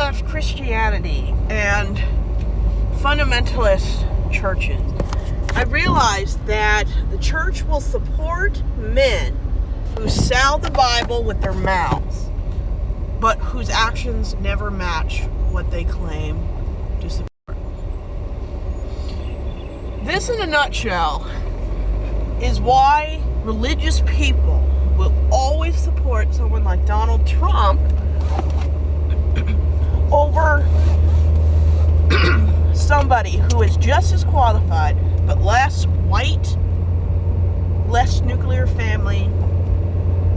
of Christianity and fundamentalist churches, I realized that the church will support men who sell the Bible with their mouths, but whose actions never match what they claim to support. This, in a nutshell, is why religious people will always support someone like Donald Trump over somebody who is just as qualified, but less white, less nuclear family,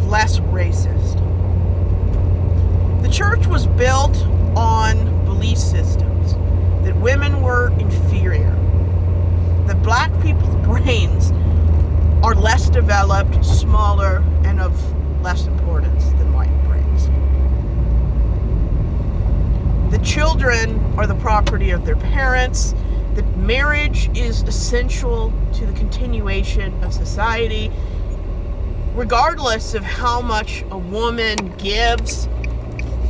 less racist. The church was built on belief systems that women were inferior, that black people's brains are less developed, smaller, and of less importance than white brains. The children are the property of their parents, that marriage is essential to the continuation of society, regardless of how much a woman gives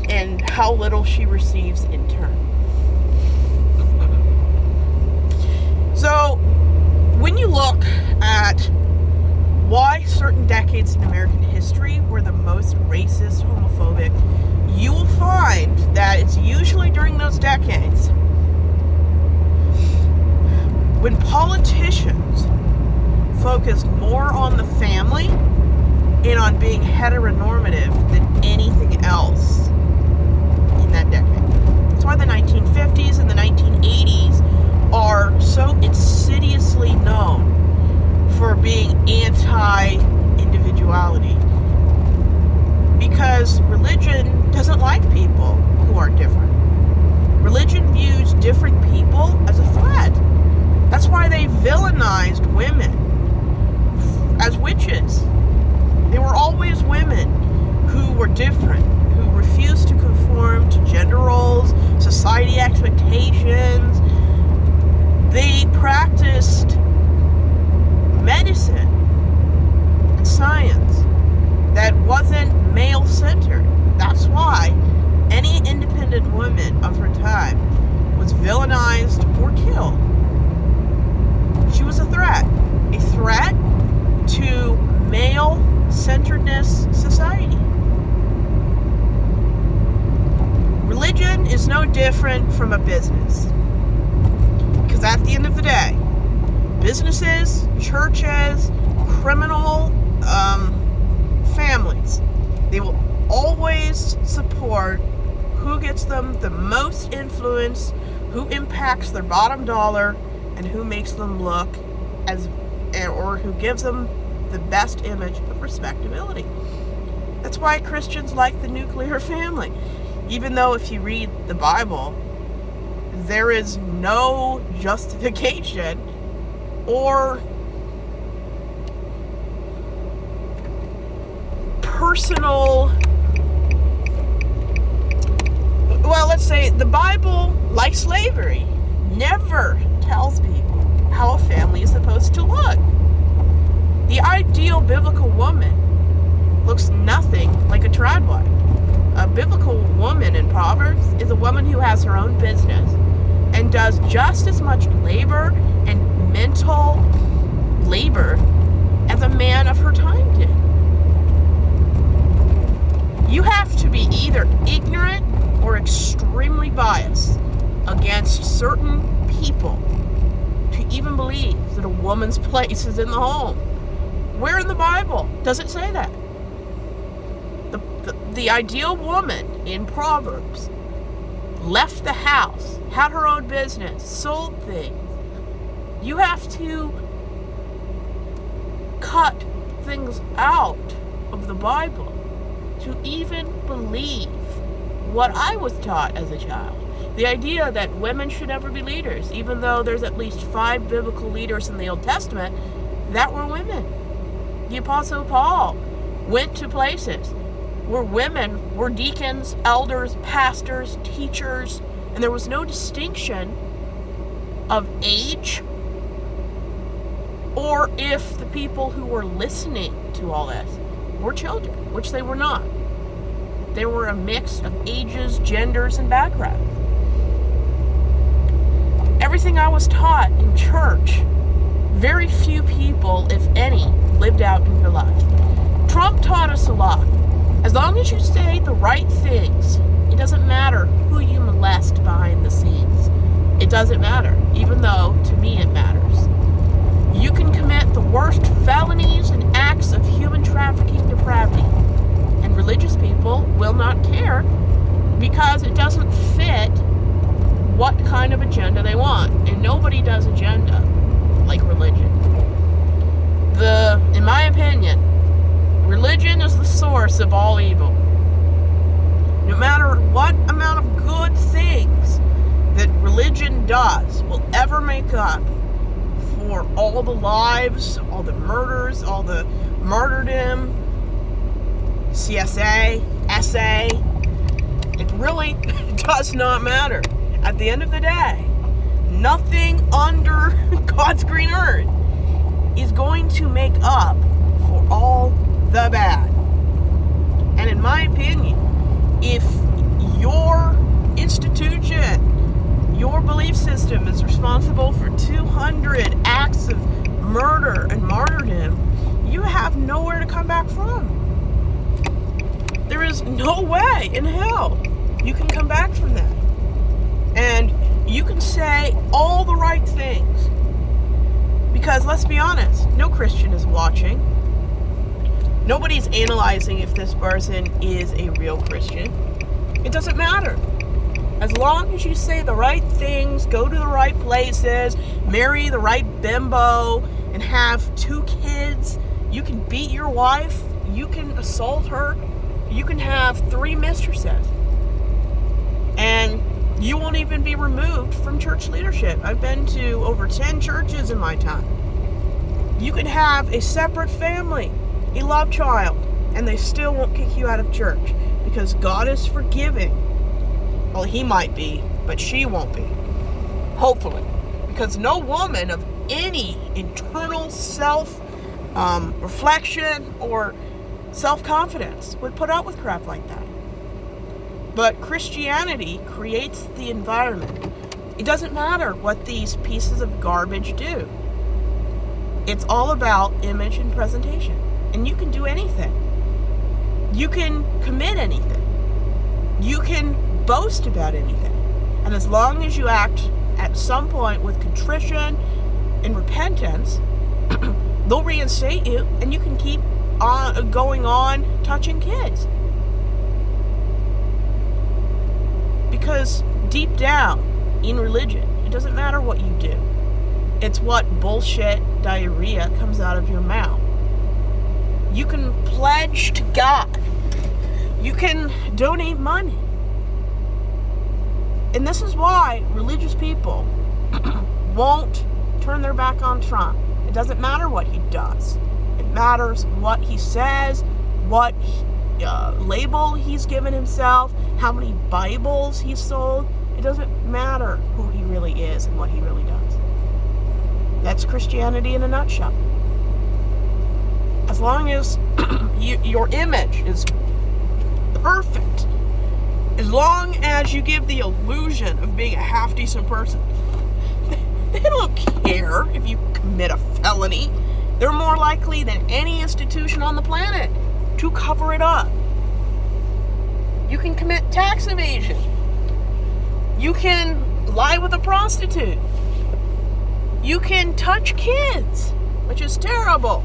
and how little she receives in turn. So, when you look at why certain decades in American history were the most racist, homophobic, you will find that it's usually during those decades when politicians focused more on the family and on being heteronormative than anything else in that decade. That's why the 1950s and the 1980s are so insidiously known for being anti-individuality, because religion doesn't like people who are different. Religion views different people as a threat. That's why they villainized women as witches. They were always women who were different, who refused to conform to gender roles, society expectations. They practiced medicine and science that wasn't male-centered. That's why any independent woman of her time was villainized or killed. She was a threat to male-centeredness society. Religion is no different from a business, because at the end of the day, businesses, churches, criminal families, they will always support who gets them the most influence, who impacts their bottom dollar, and who makes them look or who gives them the best image of respectability. That's why Christians like the nuclear family. Even though if you read the Bible, there is no justification or personal, let's say the Bible, like slavery, never tells people how a family is supposed to look. The ideal biblical woman looks nothing like a trad wife. A biblical woman in Proverbs is a woman who has her own business and does just as much labor and mental labor as a man of her time did. You have to be either ignorant or extremely biased against certain people to even believe that a woman's place is in the home. Where in the Bible does it say that? The ideal woman in Proverbs left the house, had her own business, sold things. You have to cut things out of the Bible to even believe what I was taught as a child. The idea that women should never be leaders, even though there's at least 5 biblical leaders in the Old Testament that were women. The Apostle Paul went to places where women were deacons, elders, pastors, teachers, and there was no distinction of age or if the people who were listening to all this were children, which they were not. They were a mix of ages, genders, and backgrounds. Everything I was taught in church, very few people, if any, lived out in your life. Trump taught us a lot. As long as you say the right things, it doesn't matter who you molest behind the scenes. It doesn't matter, even though, to me, it matters. You can commit the worst felonies and acts of human trafficking depravity, and religious people will not care because it doesn't fit what kind of agenda they want. And nobody does agenda like religion. In my opinion, religion is the source of all evil. No matter what amount of good things that religion does will ever make up for all the lives, all the murders, all the martyrdom, CSA, SA, it really does not matter. At the end of the day, nothing under God's green earth is going to make up for all the bad. And in my opinion, if your institution, your belief system is responsible for 200 acts of murder and martyrdom, you have nowhere to come back from. There is no way in hell you can come back from that. And you can say all the right things. Because let's be honest, no Christian is watching. Nobody's analyzing if this person is a real Christian. It doesn't matter. As long as you say the right things, go to the right places, marry the right bimbo, and have 2 kids, you can beat your wife, you can assault her, you can have 3 mistresses. And you won't even be removed from church leadership. I've been to over 10 churches in my time. You can have a separate family, a love child, and they still won't kick you out of church because God is forgiving. Well, he might be, but she won't be. Hopefully. Because no woman of any internal self-reflection or self-confidence would put up with crap like that. But Christianity creates the environment. It doesn't matter what these pieces of garbage do. It's all about image and presentation. And you can do anything. You can commit anything. You can boast about anything. And as long as you act at some point with contrition and repentance, they'll reinstate you and you can keep on going on touching kids. Because deep down in religion, it doesn't matter what you do. It's what bullshit diarrhea comes out of your mouth. You can pledge to God. You can donate money. And this is why religious people won't turn their back on Trump. It doesn't matter what he does. It matters what he says, what label he's given himself, how many Bibles he's sold. It doesn't matter who he really is and what he really does. That's Christianity in a nutshell. As long as your image is perfect, as long as you give the illusion of being a half-decent person, they don't care if you commit a felony. They're more likely than any institution on the planet to cover it up. You can commit tax evasion. You can lie with a prostitute. You can touch kids, which is terrible.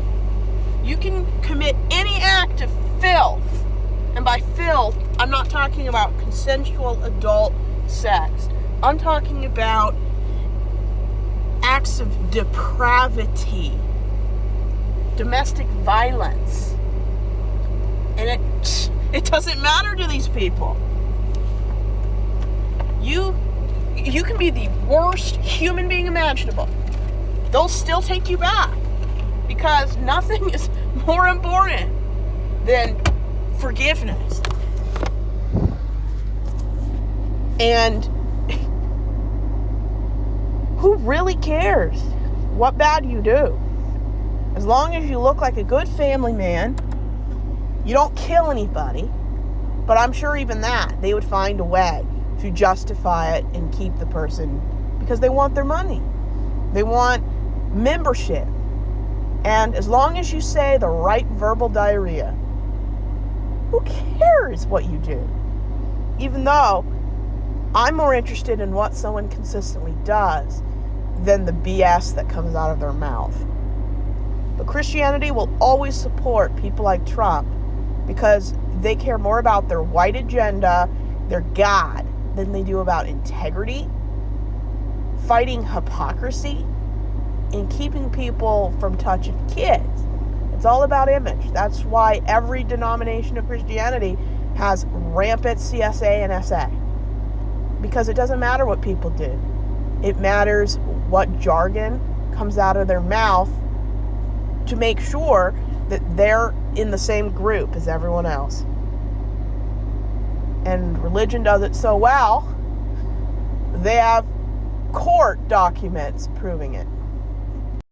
You can commit any act of filth. And by filth, I'm not talking about consensual adult sex. I'm talking about acts of depravity, domestic violence. And it doesn't matter to these people. You can be the worst human being imaginable. They'll still take you back because nothing is more important than forgiveness. And who really cares what bad you do? As long as you look like a good family man, you don't kill anybody, But I'm sure even that, they would find a way to justify it and keep the person because they want their money. They want membership. And as long as you say the right verbal diarrhea, who cares what you do? Even though I'm more interested in what someone consistently does than the BS that comes out of their mouth. But Christianity will always support people like Trump because they care more about their white agenda, their God, than they do about integrity, fighting hypocrisy, and keeping people from touching kids. It's all about image. That's why every denomination of Christianity has rampant CSA and SA. Because it doesn't matter what people do. It matters what jargon comes out of their mouth to make sure that they're in the same group as everyone else. And religion does it so well, they have court documents proving it.